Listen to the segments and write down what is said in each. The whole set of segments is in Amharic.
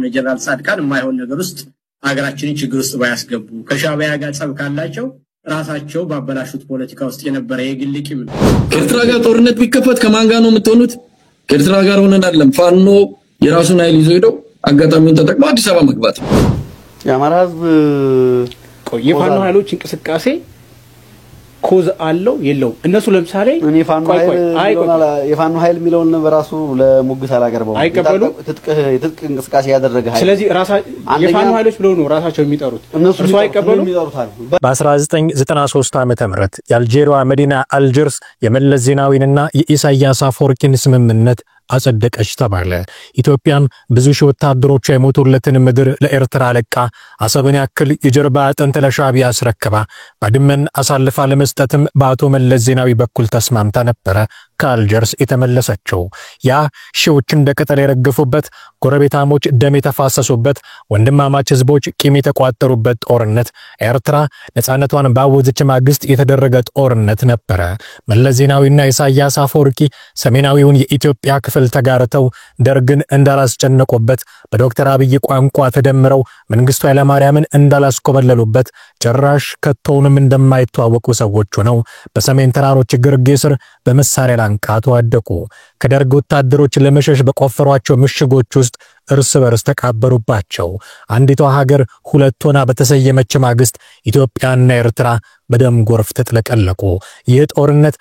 ጀነራል ጻድቃን የማይሆን ነገር ውስጥ ሀገራችንን ችግር ውስጥ ባያስገቡ ከሻዕቢያ ጋር ጸብ ካላቸው ራሳቸው ባበላሹት ፖለቲካ ውስጥ የነበረ የግል ቂም ነው። ከኤርትራ ጋር ጦርነት ቢከፈት ከማን ጋር ነው የምትሆኑት? ከኤርትራ ጋር ሆነን አይደለም ፋኖ የራሱን ኃይል ይዞ ሄዶ አጋጣሚውን ተጠቅሞ አዲስ አበባ መግባት ነው። የአማራ ህዝብ የፋኖ ኃይሎች እንቅስቃሴ ኮዝ አለው የለው እነሱ ለምሳሌ እኔ የፋኖ ኃይል ሚለውን በራሱ ለሙግት አላቀርበው ትጥቅ እንቅስቃሴ ያደረገ ኃይል ስለዚህ የፋኖ ኃይሎች ብለው ነው ራሳቸው የሚጠሩት እነሱ አይቀበሉ በ1993 ዓመተ ምህረት የአልጄሪያ መዲና አልጀርስ የመለስ ዜናዊንና የኢሳያስ አፈወርቂን ስምምነት አጸደቀች ተባለ። ኢትዮጵያም ብዙ ሺህ ወታደሮች የሞቱለትን ምድር ለኤርትራ ለቃ አሰብን ያክል የጀርባ አጥንት ለሻዕቢያ አስረክባ ባድመን አሳልፋ ለመስጠትም በአቶ መለስ ዜናዊ በኩል ተስማምታ ነበረ ከአልጀርስ የተመለሰችው። ያ ሺዎች እንደ ቅጠል የረገፉበት ጎረቤታሞች ደም የተፋሰሱበት ወንድማማች ህዝቦች ቂም የተቋጠሩበት ጦርነት ኤርትራ ነፃነቷን ባወጀች ማግስት የተደረገ ጦርነት ነበረ። መለስ ዜናዊና ኢሳያስ አፈወርቂ ሰሜናዊውን የኢትዮጵያ ክፍል ተጋርተው ደርግን እንዳላስጨነቁበት በዶክተር አብይ ቋንቋ ተደምረው መንግስቱ ኃይለማርያምን እንዳላስኮበለሉበት ጭራሽ ከቶውንም እንደማይተዋወቁ ሰዎች ሆነው በሰሜን ተራሮች ግርጌ ስር በመሳሪያ ላንቃ ተዋደቁ። ከደርግ ወታደሮች ለመሸሽ በቆፈሯቸው ምሽጎች ውስጥ እርስ በርስ ተቃበሩባቸው። አንዲቷ ሀገር ሁለት ሆና በተሰየመች ማግስት ኢትዮጵያና ኤርትራ በደም ጎርፍ ተጥለቀለቁ። ይህ ጦርነት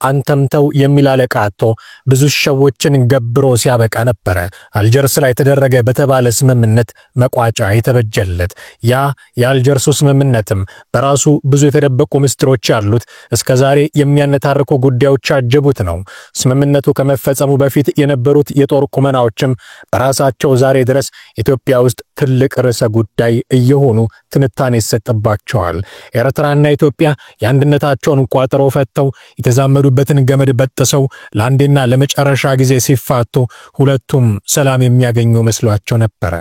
አንተምተው የሚል አለቃ አጥቶ ብዙ ሸዎችን ገብሮ ሲያበቃ ነበረ አልጀርስ ላይ ተደረገ በተባለ ስምምነት መቋጫ የተበጀለት። ያ የአልጀርሱ ስምምነትም በራሱ ብዙ የተደበቁ ምስጢሮች ያሉት እስከዛሬ የሚያነታርኩ ጉዳዮች አጀቡት ነው። ስምምነቱ ከመፈጸሙ በፊት የነበሩት የጦር ቁመናዎችም በራሳቸው ዛሬ ድረስ ኢትዮጵያ ውስጥ ትልቅ ርዕሰ ጉዳይ እየሆኑ ትንታኔ ይሰጥባቸዋል። ኤርትራና ኢትዮጵያ የአንድነታቸውን ቋጠሮ ፈተው የተዛመዱበትን ገመድ በጥሰው ለአንዴና ለመጨረሻ ጊዜ ሲፋቱ ሁለቱም ሰላም የሚያገኙ መስሏቸው ነበር።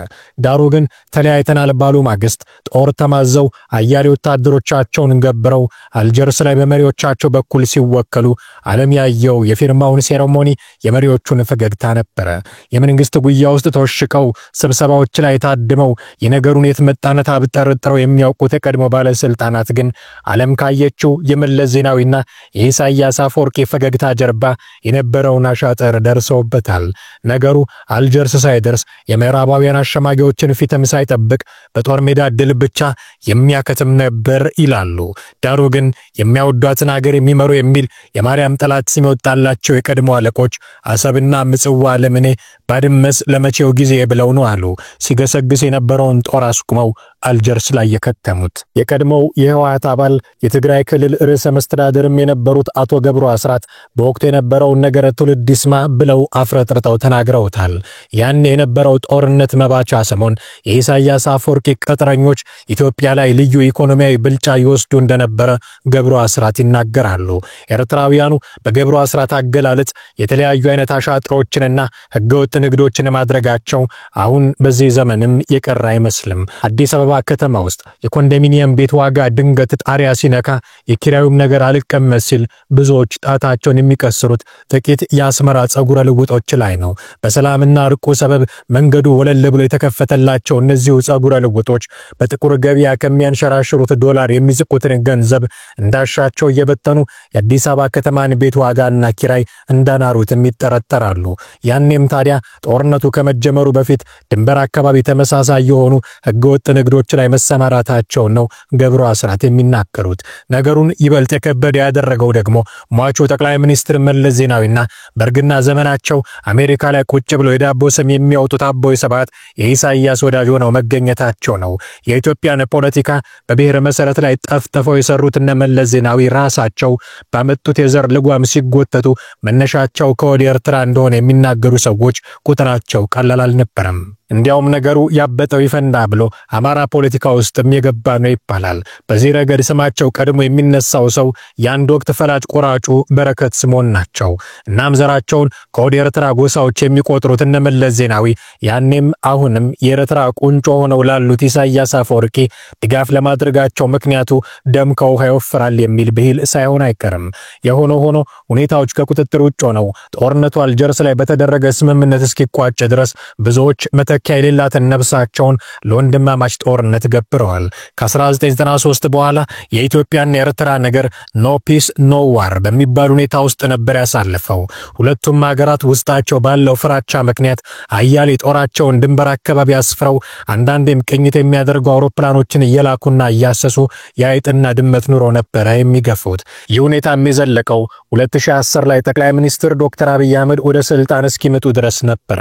ዳሩ ግን ተለያይተናል ባሉ ማግስት ጦር ተማዘው አያሌ ወታደሮቻቸውን ገብረው አልጀርስ ላይ በመሪዎቻቸው በኩል ሲወከሉ ዓለም ያየው የፊርማውን ሴሬሞኒ የመሪዎቹን ፈገግታ ነበር። የመንግስት ጉያ ውስጥ ተወሽቀው ስብሰባዎች ላይ ታድመው የነገሩን የተመጣነት አብጠርጥረው የሚያውቁት የቀድሞ ባለስልጣናት ግን ዓለም ካየችው የመለስ ዜናዊና የኢሳያስ አፈወርቂ ፈገግታ ጀርባ የነበረውን አሻጥር ደርሰውበታል። ነገሩ አልጀርስ ሳይደርስ የምዕራባውያን አሸማጊዎችን ፊትም ሳይጠብቅ በጦር ሜዳ ድል ብቻ የሚያከትም ነበር ይላሉ። ዳሩ ግን የሚያወዷትን ሀገር የሚመሩ የሚል የማርያም ጠላት ሲመጣላቸው የቀድሞ አለቆች አሰብና ምጽዋ ለምኔ ባድመስ ለመቼው ጊዜ ብለው ነው አሉ። ሲገሰግስ የነበረውን ጦር አስቁመው አልጀርስ ላይ የከተሙት የቀድሞው የህወሓት አባል የትግራይ ክልል ርዕሰ መስተዳድርም የነበሩት አቶ ገብሩ አስራት በወቅቱ የነበረውን ነገር ትውልድ ይስማ ብለው አፍረጥርጠው ተናግረውታል። ያን የነበረው ጦርነት መባቻ ሰሞን የኢሳያስ አፈወርቂ ቅጥረኞች ኢትዮጵያ ላይ ልዩ ኢኮኖሚያዊ ብልጫ ይወስዱ እንደነበረ ገብሩ አስራት ይናገራሉ። ኤርትራውያኑ በገብሩ አስራት አገላለጽ የተለያዩ አይነት አሻጥሮችንና ህገወጥ ንግዶችን ማድረጋቸው አሁን በዚህ ዘመንም የቀረ አይመስልም። አዲስ አበባ ከተማ ውስጥ የኮንዶሚኒየም ቤት ዋጋ ድንገት ጣሪያ ሲነካ የኪራዩም ነገር አልቀመስ ሲል ብዙዎች ጣታቸውን የሚቀስሩት ጥቂት የአስመራ ጸጉረ ልውጦች ላይ ነው። በሰላምና ርቁ ሰበብ መንገዱ ወለል ብሎ የተከፈተላቸው እነዚሁ ጸጉረ ልውጦች በጥቁር ገበያ ከሚያንሸራሽሩት ዶላር የሚዝቁትን ገንዘብ እንዳሻቸው እየበተኑ የአዲስ አበባ ከተማን ቤት ዋጋና ኪራይ እንዳናሩትም ይጠረጠራሉ። ያኔም ታዲያ ጦርነቱ ከመጀመሩ በፊት ድንበር አካባቢ ተመሳሳይ የሆኑ ህገወጥ ንግዶች ላይ መሰማራታቸው ነው ገብሩ አስራት የሚናገሩት። ነገሩን ይበልጥ የከበደ ያደረገው ደግሞ ሟቹ ጠቅላይ ሚኒስትር መለስ ዜናዊና በርግና ዘመናቸው አሜሪካ ላይ ቁጭ ብለው የዳቦ ስም የሚያወጡት አቦይ ሰባት የኢሳያስ ወዳጅ ሆነው መገኘታቸው ነው። የኢትዮጵያን ፖለቲካ በብሔር መሰረት ላይ ጠፍጥፈው የሰሩት እነ መለስ ዜናዊ ራሳቸው ባመጡት የዘር ልጓም ሲጎተቱ መነሻቸው ከወደ ኤርትራ እንደሆነ የሚናገሩ ሰዎች ቁጥራቸው ቀላል አልነበረም። እንዲያውም ነገሩ ያበጠው ይፈንዳ ብሎ አማራ ፖለቲካ ውስጥ የሚገባ ነው ይባላል። በዚህ ረገድ ስማቸው ቀድሞ የሚነሳው ሰው የአንድ ወቅት ፈላጭ ቆራጩ በረከት ስምዖን ናቸው። እናም ዘራቸውን ከወደ ኤርትራ ጎሳዎች የሚቆጥሩት እነ መለስ ዜናዊ ያኔም አሁንም የኤርትራ ቁንጮ ሆነው ላሉት ኢሳያስ አፈወርቂ ድጋፍ ለማድረጋቸው ምክንያቱ ደም ከውሃ ይወፍራል የሚል ብሂል ሳይሆን አይቀርም። የሆነ ሆኖ ሁኔታዎች ከቁጥጥር ውጭ ሆነው ጦርነቱ አልጀርስ ላይ በተደረገ ስምምነት እስኪቋጭ ድረስ ብዙዎች መተኪያ የሌላትን ነፍሳቸውን ለወንድማማች ጦርነት ገብረዋል። ከ1993 በኋላ የኢትዮጵያና የኤርትራ ነገር ኖ ፒስ ኖ ዋር በሚባል ሁኔታ ውስጥ ነበር ያሳለፈው። ሁለቱም ሀገራት ውስጣቸው ባለው ፍራቻ ምክንያት አያሌ ጦራቸውን ድንበር አካባቢ አስፍረው አንዳንዴም ቅኝት የሚያደርጉ አውሮፕላኖችን እየላኩና እያሰሱ የአይጥና ድመት ኑሮ ነበረ የሚገፉት። ይህ ሁኔታ የሚዘለቀው 2010 ላይ ጠቅላይ ሚኒስትር ዶክተር አብይ አህመድ ወደ ስልጣን እስኪመጡ ድረስ ነበረ።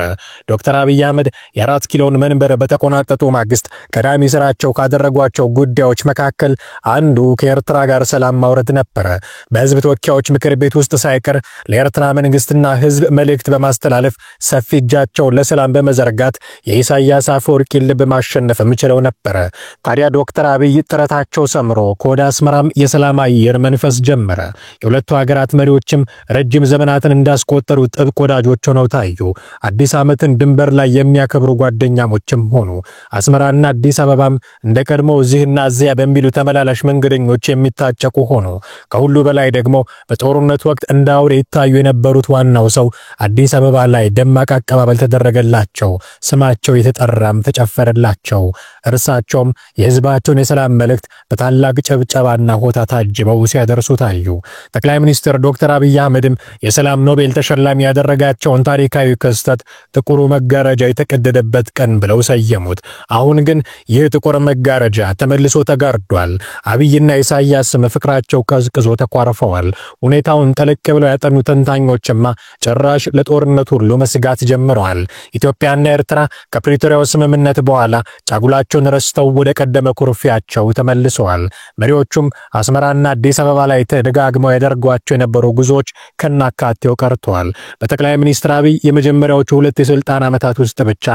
ዶክተር አብይ አህመድ የአራት ኪሎን መንበር በተቆናጠጡ ማግስት ቀዳሚ ስራቸው ካደረጓቸው ጉዳዮች መካከል አንዱ ከኤርትራ ጋር ሰላም ማውረድ ነበረ። በህዝብ ተወካዮች ምክር ቤት ውስጥ ሳይቀር ለኤርትራ መንግስትና ህዝብ መልእክት በማስተላለፍ ሰፊ እጃቸውን ለሰላም በመዘርጋት የኢሳያስ አፈወርቂን ልብ ማሸነፍ የሚችለው ነበረ። ታዲያ ዶክተር አብይ ጥረታቸው ሰምሮ ከወደ አስመራም የሰላም አየር መንፈስ ጀመረ። የሁለቱ ሀገራት መሪዎችም ረጅም ዘመናትን እንዳስቆጠሩ ጥብቅ ወዳጆች ሆነው ታዩ። አዲስ ዓመትን ድንበር ላይ የሚያከብሩ ጓደኛሞችም ሆኑ። አስመራና አዲስ አበባም እንደቀድሞው እዚህና እዚያ በሚሉ ተመላላሽ መንገደኞች የሚታጨቁ ሆኑ። ከሁሉ በላይ ደግሞ በጦርነቱ ወቅት እንዳውሬ ይታዩ የነበሩት ዋናው ሰው አዲስ አበባ ላይ ደማቅ አቀባበል ተደረገላቸው። ስማቸው የተጠራም ተጨፈረላቸው። እርሳቸውም የህዝባቸውን የሰላም መልእክት በታላቅ ጭብጨባና ሆታ ታጅበው ሲያደርሱ ታዩ። ጠቅላይ ሚኒስትር ዶክተር አብይ አህመድም የሰላም ኖቤል ተሸላሚ ያደረጋቸውን ታሪካዊ ክስተት ጥቁሩ መጋረጃ የተቀደደበት ቀን ብለው ሰየሙት። አሁን ግን ይህ ጥቁር መጋረጃ ተመልሶ ተጋርዷል። አብይና ኢሳያስም ፍቅራቸው ቀዝቅዞ ተቋርፈዋል። ሁኔታውን ጠለቅ ብለው ያጠኑ ተንታኞችማ ጭራሽ ለጦርነቱ ሁሉ መስጋት ጀምረዋል። ኢትዮጵያና ኤርትራ ከፕሪቶሪያው ስምምነት በኋላ ጫጉላቸውን ረስተው ወደ ቀደመ ኩርፊያቸው ተመልሰዋል። መሪዎቹም አስመራና አዲስ አበባ ላይ ተደጋግመው ያደርጓቸው የነበሩ ጉዞዎች ከናካቴው ቀርተዋል። በጠቅላይ ሚኒስትር አብይ የመጀመሪያዎቹ ሁለት የስልጣን ዓመታት ውስጥ ብቻ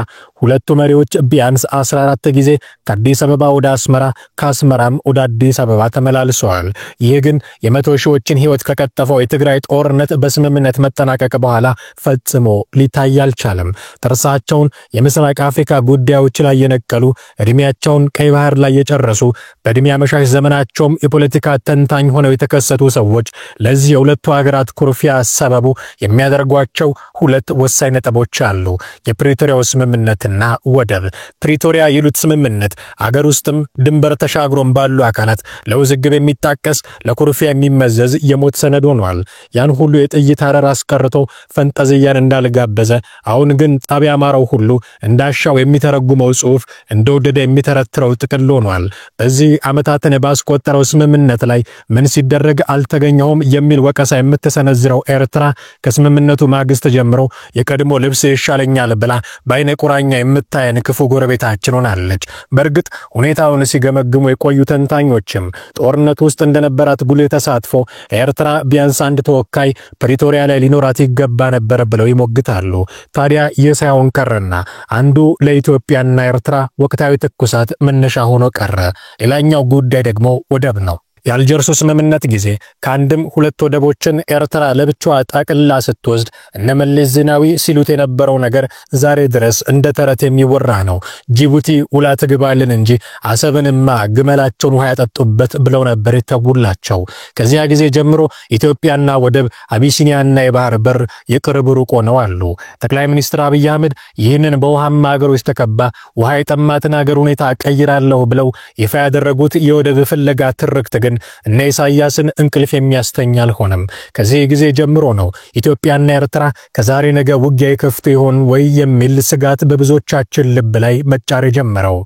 ሁለቱ መሪዎች ቢያንስ 14 ጊዜ ከአዲስ አበባ ወደ አስመራ ከአስመራም ወደ አዲስ አበባ ተመላልሰዋል። ይህ ግን የመቶ ሺዎችን ህይወት ከቀጠፈው የትግራይ ጦርነት በስምምነት መጠናቀቅ በኋላ ፈጽሞ ሊታይ አልቻለም። ጥርሳቸውን የምስራቅ አፍሪካ ጉዳዮች ላይ የነቀሉ እድሜያቸውን ቀይ ባህር ላይ የጨረሱ በእድሜ አመሻሽ ዘመናቸውም የፖለቲካ ተንታኝ ሆነው የተከሰቱ ሰዎች ለዚህ የሁለቱ ሀገራት ኩርፊያ ሰበቡ የሚያደርጓቸው ሁለት ወሳኝ ነጥቦች አሉ። የፕሪቶሪያው ስምምነትና ወደብ። ፕሪቶሪያ ይሉት ስምምነት አገር ውስጥም ድንበር ተሻግሮም ባሉ አካላት ለውዝግብ የሚጣቀስ ለኩርፊያ የሚመዘዝ የሞት ሰነድ ሆኗል። ያን ሁሉ የጥይት አረር አስቀርቶ ፈንጠዝያን እንዳልጋበዘ አሁን ግን ጣቢያ አማራው ሁሉ እንዳሻው የሚተረጉመው ጽሑፍ እንደወደደ የሚተረትረው ጥቅል ሆኗል። በዚህ ዓመታትን ባስቆጠረው ስምምነት ላይ ምን ሲደረግ አልተገኘውም የሚል ወቀሳ የምትሰነዝረው ኤርትራ ከስምምነቱ ማግስት ጀምሮ የቀድሞ ልብስ ይሻለኛል ብላ በአይነ ቁራኛ የምታየን ክፉ ጎረቤታችን ሆናለች። በእርግጥ ሁኔታውን ሲገመግሙ የቆዩ ተንታኞችም ጦርነቱ ውስጥ እንደነበራት ጉልህ ተሳትፎ ኤርትራ ቢያንስ አንድ ተወካይ ፕሪቶሪያ ላይ ሊኖራት ይገባ ነበር ብለው ይሞግታሉ። ታዲያ ይህ ሳይሆን ቀረና አንዱ ለኢትዮጵያና ኤርትራ ወቅታዊ ትኩሳት መነሻ ሆኖ ቀረ። ሌላኛው ጉዳይ ደግሞ ወደብ ነው። የአልጀርሱ ስምምነት ጊዜ ከአንድም ሁለት ወደቦችን ኤርትራ ለብቻዋ ጠቅልላ ስትወስድ እነ መለስ ዜናዊ ሲሉት የነበረው ነገር ዛሬ ድረስ እንደ ተረት የሚወራ ነው። ጅቡቲ ውላ ትግባልን እንጂ አሰብንማ ግመላቸውን ውሃ ያጠጡበት ብለው ነበር የተውላቸው። ከዚያ ጊዜ ጀምሮ ኢትዮጵያና ወደብ አቢሲኒያና የባህር በር የቅርብ ሩቅ ሆነው አሉ። ጠቅላይ ሚኒስትር አብይ አህመድ ይህንን በውሃማ ሀገሮች ተከባ ውሃ የጠማትን ሀገር ሁኔታ ቀይራለሁ ብለው ይፋ ያደረጉት የወደብ ፍለጋ ትርክት ግን እነ ኢሳያስን እንቅልፍ የሚያስተኛ አልሆነም። ከዚህ ጊዜ ጀምሮ ነው ኢትዮጵያና ኤርትራ ከዛሬ ነገ ውጊያ ይከፍቱ ይሆን ወይ የሚል ስጋት በብዙዎቻችን ልብ ላይ መጫር ጀመረው።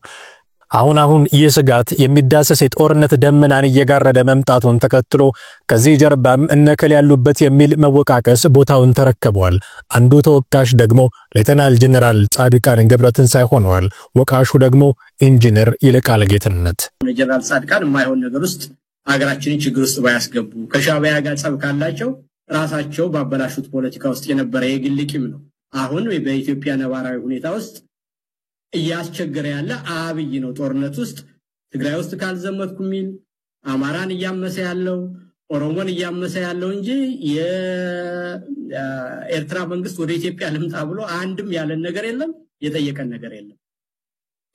አሁን ይህ ስጋት የሚዳሰስ የጦርነት ደመናን እየጋረደ መምጣቱን ተከትሎ ከዚህ ጀርባም እነከል ያሉበት የሚል መወቃቀስ ቦታውን ተረከቧል። አንዱ ተወቃሽ ደግሞ ሌተናል ጀነራል ጻድቃን ገብረትንሳኤ ሆነዋል። ወቃሹ ደግሞ ኢንጂነር ይልቃል ጌትነት። ጀነራል ጻድቃን የማይሆን ነገር ውስጥ አገራችንን ችግር ውስጥ ባያስገቡ ከሻዕቢያ ጋር ጸብ ካላቸው ራሳቸው ባበላሹት ፖለቲካ ውስጥ የነበረ የግል ቂም ነው። አሁን በኢትዮጵያ ነባራዊ ሁኔታ ውስጥ እያስቸገረ ያለ አብይ ነው ጦርነት ውስጥ ትግራይ ውስጥ ካልዘመትኩ ሚል አማራን እያመሰ ያለው ኦሮሞን እያመሰ ያለው እንጂ የኤርትራ መንግስት ወደ ኢትዮጵያ ልምጣ ብሎ አንድም ያለን ነገር የለም የጠየቀን ነገር የለም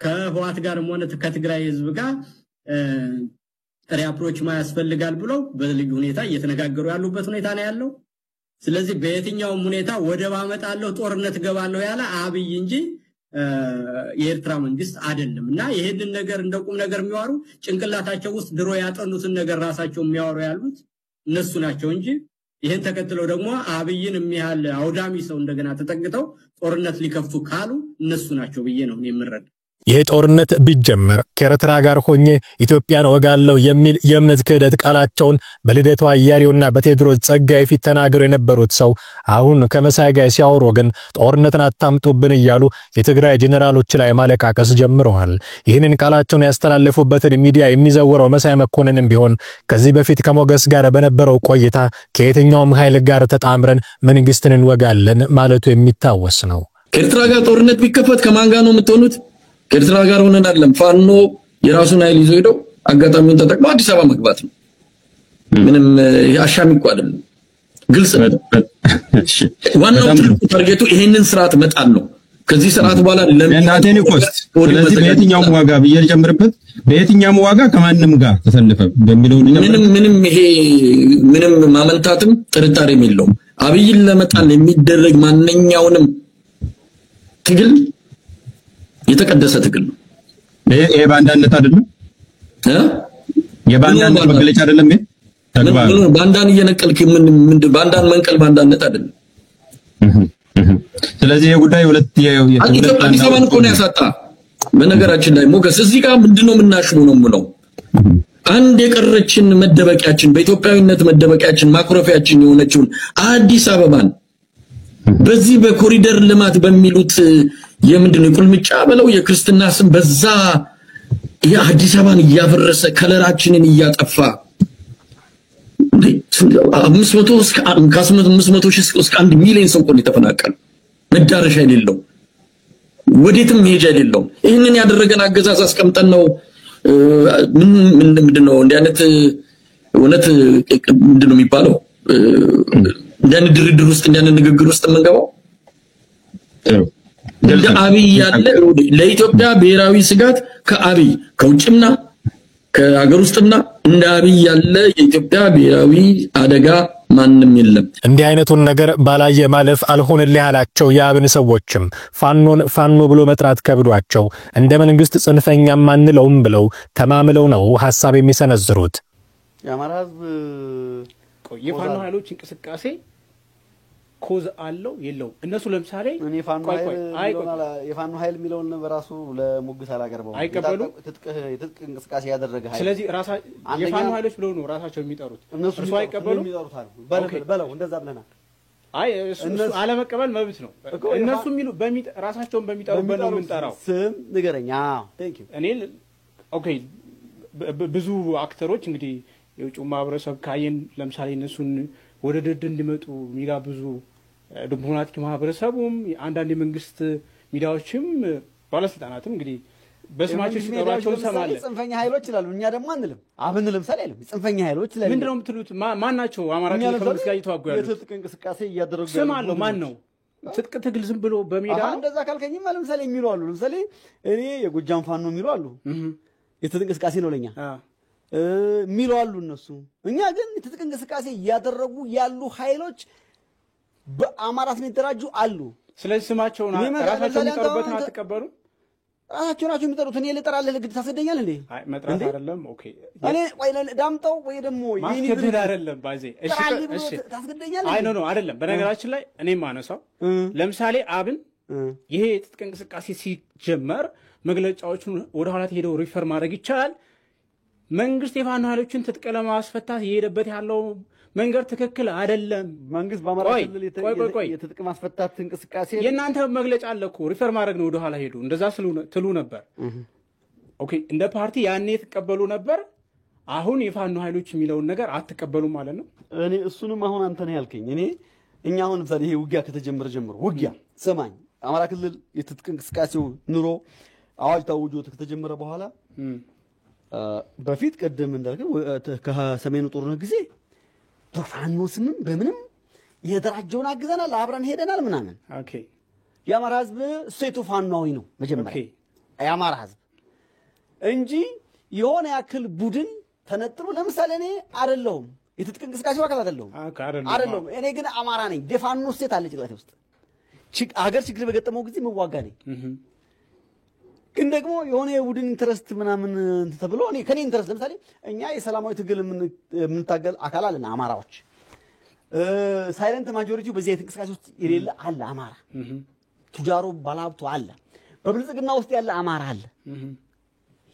ከህዋት ጋርም ሆነ ከትግራይ ህዝብ ጋር ሪአፕሮች ማያስፈልጋል ብሎ በልዩ ሁኔታ እየተነጋገሩ ያሉበት ሁኔታ ነው ያለው ስለዚህ በየትኛው ሁኔታ ወደ ባመጣለው ጦርነት ገባለው ያለ አብይ እንጂ የኤርትራ መንግስት አይደለምና ይሄንን ነገር እንደቁም ነገር የሚዋሩ ጭንቅላታቸው ውስጥ ድሮ ያጠኑትን ነገር ራሳቸው የሚያወሩ ያሉት እነሱ ናቸው እንጂ ይሄን ተከትለው ደግሞ አብይን የሚያል አውዳሚ ሰው እንደገና ተጠግተው ጦርነት ሊከፍቱ ካሉ እነሱ ናቸው ብዬ ነው የምረዳ ይሄ ጦርነት ቢጀመር ከኤርትራ ጋር ሆኜ ኢትዮጵያን ወጋለው የሚል የእምነት ክህደት ቃላቸውን በልደቱ አያሌውና በቴድሮስ ጸጋዬ ፊት ተናግረው የነበሩት ሰው አሁን ከመሳይ ጋር ሲያወሩ ግን ጦርነትን አታምጡብን እያሉ የትግራይ ጄኔራሎች ላይ ማለቃቀስ ጀምረዋል። ይህንን ቃላቸውን ያስተላለፉበትን ሚዲያ የሚዘወረው መሳይ መኮንንም ቢሆን ከዚህ በፊት ከሞገስ ጋር በነበረው ቆይታ ከየትኛውም ኃይል ጋር ተጣምረን መንግስትን እንወጋለን ማለቱ የሚታወስ ነው። ከኤርትራ ጋር ጦርነት ቢከፈት ከማን ጋር ነው የምትሆኑት? ከኤርትራ ጋር ሆነን አይደለም ፋኖ የራሱን ኃይል ይዞ ሄደው አጋጣሚውን ተጠቅሞ አዲስ አበባ መግባት ነው። ምንም ያሻሚ እኮ አይደለም ግልጽ ነው። ዋናው ታርጌቱ ይሄንን ስርዓት መጣል ነው። ከዚህ ስርዓት በኋላ ለእናቴን ኮስት ስለዚህ በየትኛው ዋጋ በየጀምርበት በየትኛው ዋጋ ከማንንም ጋር ተሰልፈ በሚለው ምንም ይሄ ምንም ማመንታትም ጥርጣሬም የለውም። አብይን ለመጣል የሚደረግ ማንኛውንም ትግል የተቀደሰ ትግል ነው። ይሄ ባንዳነት አይደለም የባንዳነት መግለጫ አይደለም። ይሄ ተግባር ባንዳን እየነቀልክ ምን ባንዳን መንቀል ባንዳነት አይደለም። ስለዚህ የጉዳይ ሁለት አዲስ አበባን እኮ ነው ያሳጣ። በነገራችን ላይ ሞገስ እዚህ ጋር ምንድነው የምናሽሙ ነው አንድ የቀረችን መደበቂያችን በኢትዮጵያዊነት መደበቂያችን ማኩረፊያችን የሆነችውን አዲስ አበባን በዚህ በኮሪደር ልማት በሚሉት የምንድነው ቁልምጫ በለው የክርስትና ስም በዛ የአዲስ አበባን ያፈረሰ ከለራችንን ያጠፋ 500 እስከ 1 ሚሊዮን ሰው ቆን ተፈናቀለ መዳረሻ የሌለው ወዴትም ሄጃ የሌለው ይሄንን ያደረገን አገዛዝ አስቀምጠን ነው ምንድነው እንደ አይነት እውነት ምንድነው የሚባለው እንደነ ድርድር ውስጥ እንደነ ንግግር ውስጥ መንገባው እንደ አብይ ያለ ለኢትዮጵያ ብሔራዊ ስጋት ከአብይ ከውጭና ከሀገር ውስጥና እንደ አብይ ያለ የኢትዮጵያ ብሔራዊ አደጋ ማንንም የለም። እንዲህ አይነቱን ነገር ባላየ ማለፍ አልሆነልህ ያላቸው የአብን ሰዎችም ፋኖ ብሎ መጥራት ከብዷቸው እንደ መንግስት ጽንፈኛም ማንለውም ብለው ተማምለው ነው ሐሳብ የሚሰነዝሩት። የአማራ ህዝብ የፋኖ ኃይሎች እንቅስቃሴ ኮዝ አለው የለው እነሱ ለምሳሌ እኔ ፋኖ ኃይል የሚለውን በራሱ ለሙግት አላቀርበው ትጥቅ እንቅስቃሴ ያደረገ ኃይል ስለዚህ የፋኖ ኃይሎች ብለው ነው ራሳቸው የሚጠሩት እነሱ አይቀበሉም የሚጠሩታል በለው እንደዛ ብለናል። እነሱ አለመቀበል መብት ነው። እነሱ የሚሉ ራሳቸውን በሚጠሩበት ነው የምንጠራው። ስም ንገረኛ እኔ ኦኬ ብዙ አክተሮች እንግዲህ የውጭ ማህበረሰብ ካየን ለምሳሌ እነሱን ወደ ድርድር እንዲመጡ የሚጋብዙ ዲፕሎማቲክ ማህበረሰቡም አንዳንድ የመንግስት ሚዲያዎችም ባለስልጣናትም እንግዲህ በስማቸው ሲጠሯቸው ሰማለ ጽንፈኛ ኃይሎች ይላሉ። እኛ ደግሞ አንልም አብን ለምሳሌ አይልም ጽንፈኛ ኃይሎች ይላሉ። ምንድነው የምትሉት? ማን ናቸው? አማራ ክልል ከመንግስት ጋር እየተዋጉ ያሉት የትጥቅ እንቅስቃሴ እያደረጉ ያሉት ስም አለው። ማን ነው? ትጥቅ ትግል ዝም ብሎ በሜዳ እንደዛ ካልከኝማ ለምሳሌ የሚሉ አሉ። ለምሳሌ እኔ የጎጃም ፋኖ የሚሉ አሉ። የትጥቅ እንቅስቃሴ ነው ለኛ ሚሉ አሉ እነሱ። እኛ ግን የትጥቅ እንቅስቃሴ እያደረጉ ያሉ ኃይሎች በአማራ ስም የተደራጁ አሉ። ስለዚህ ስማቸውን ራሳቸው የሚጠሩበትን አትቀበሉ? ራሳቸው ናቸው የሚጠሩት። እኔ ልጠራልህ ግድ ታስገደኛለህ እንዴ? አይ መጥራት አይደለም። ኦኬ እኔ ወይ ዳምጠው ወይ ደግሞ ማስገደድ አይደለም ባዜ። እሺ ታስገደኛለህ? አይ ኖ አይደለም። በነገራችን ላይ እኔ ማነሳው ለምሳሌ አብን ይሄ የትጥቅ እንቅስቃሴ ሲጀመር መግለጫዎቹን ወደ ኋላ ሄደው ሪፈር ማድረግ ይቻላል። መንግስት የፋኖ ኃይሎችን ትጥቅ ለማስፈታት የሄደበት ያለው መንገድ ትክክል አይደለም። መንግስት በአማራ ክልል የትጥቅ ማስፈታት እንቅስቃሴ የናንተ መግለጫ አለኩ ሪፈር ማድረግ ነው ወደ ኋላ ሄዱ እንደዛ ትሉ ነበር። ኦኬ እንደ ፓርቲ ያኔ ተቀበሉ ነበር። አሁን የፋኖ ኃይሎች የሚለውን ነገር አትቀበሉ ማለት ነው። እኔ እሱንም አሁን አንተ ነህ ያልከኝ። እኛ አሁን ለምሳሌ ይሄ ውጊያ ከተጀመረ ጀምሮ ውጊያ ሰማኝ አማራ ክልል የትጥቅ እንቅስቃሴው ኑሮ አዋጅ ታውጆ ከተጀመረ በኋላ በፊት ቀደም እንዳልከው ከሰሜኑ ጦርነት ጊዜ በፋኖ ስምም በምንም የተራጀውን አግዘናል አብረን ሄደናል ምናምን ኦኬ የአማራ ህዝብ እሴቱ ፋኖዊ ነው መጀመሪያ የአማራ ህዝብ እንጂ የሆነ ያክል ቡድን ተነጥሎ ለምሳሌ እኔ አይደለሁም የትጥቅ እንቅስቃሴው አካል አይደለሁም እኔ ግን አማራ ነኝ ደፋኖ እሴት አለ ጭቅላቴ ውስጥ ሀገር ችግር በገጠመው ጊዜ መዋጋ ነኝ ግን ደግሞ የሆነ የቡድን ኢንተረስት ምናምን ተብሎ እኔ ከኔ ኢንተረስት ለምሳሌ እኛ የሰላማዊ ትግል የምንታገል አካል አለና አማራዎች ሳይለንት ማጆሪቲው በዚህ እንቅስቃሴ ውስጥ የሌለ አለ አማራ ቱጃሩ ባላብቱ አለ በብልጽግና ውስጥ ያለ አማራ አለ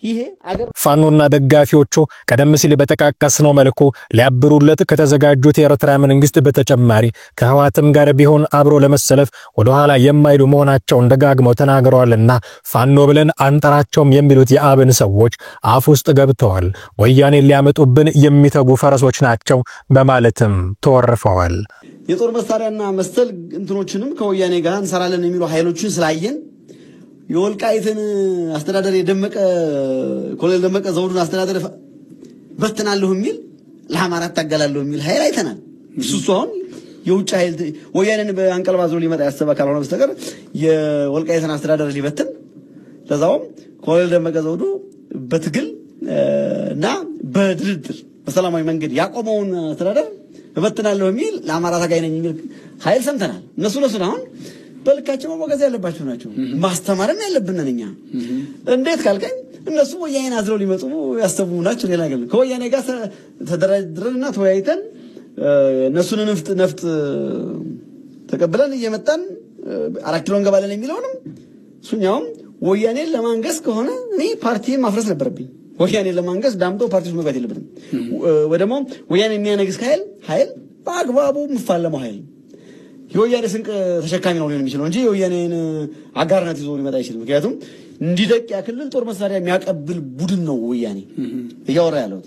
ይሄ አገር ፋኖና ደጋፊዎቹ ቀደም ሲል በተቃቀስነው መልኩ ሊያብሩለት ከተዘጋጁት የኤርትራ መንግስት በተጨማሪ ከህዋትም ጋር ቢሆን አብሮ ለመሰለፍ ወደ ኋላ የማይሉ መሆናቸውን ደጋግመው ተናግረዋልና ፋኖ ብለን አንጠራቸውም የሚሉት የአብን ሰዎች አፍ ውስጥ ገብተዋል ወያኔን ሊያመጡብን የሚተጉ ፈረሶች ናቸው በማለትም ተወርፈዋል የጦር መሳሪያና መሰል እንትኖችንም ከወያኔ ጋር እንሰራለን የሚሉ ኃይሎችን ስላየን የወልቃይትን አስተዳደር የደመቀ ኮሎኔል ደመቀ ዘውዱን አስተዳደር በተናለሁ የሚል ለአማራ ታገላለሁ የሚል ኃይል አይተናል እሱን የውጭ ኃይል ወያኔን በአንቀልባዞ ሊመጣ ያሰበ ካልሆነ በስተቀር የወልቃይትን አስተዳደር ሊበትን ለዛውም ኮሎኔል ደመቀ ዘውዱ በትግል እና በድርድር በሰላማዊ መንገድ ያቆመውን አስተዳደር በተናለሁ የሚል ለአማራ ታጋይ ነኝ የሚል ኃይል ሰምተናል እነሱ አሁን በልካቸው መወገዝ ያለባቸው ናቸው ማስተማርም ያለብን ነኛ እንዴት ካልከኝ እነሱ ወያኔን አዝለው ሊመጡ ያስተቡ ናቸው ሌላ ነገር ከወያኔ ጋር ተደራድረንና ተወያይተን እነሱን ነፍጥ ተቀበለን እየመጣን 4 ኪሎ እንገባለን የሚለውንም ሱኛውም ወያኔን ለማንገስ ከሆነ እኔ ፓርቲን ማፍረስ ነበርብኝ ወያኔን ለማንገስ ዳምጦ ፓርቲው መግባት የለበትም ወደሞ ወያኔ የሚያነግስ ኃይል በአግባቡ መፋለመው ኃይል የወያኔ ስንቅ ተሸካሚ ነው ሊሆን የሚችለው እንጂ የወያኔን አጋርነት ይዞ ሊመጣ ይችላል ምክንያቱም እንዲደቅ ያክል ጦር መሳሪያ የሚያቀብል ቡድን ነው ወያኔ እያወራ ያለው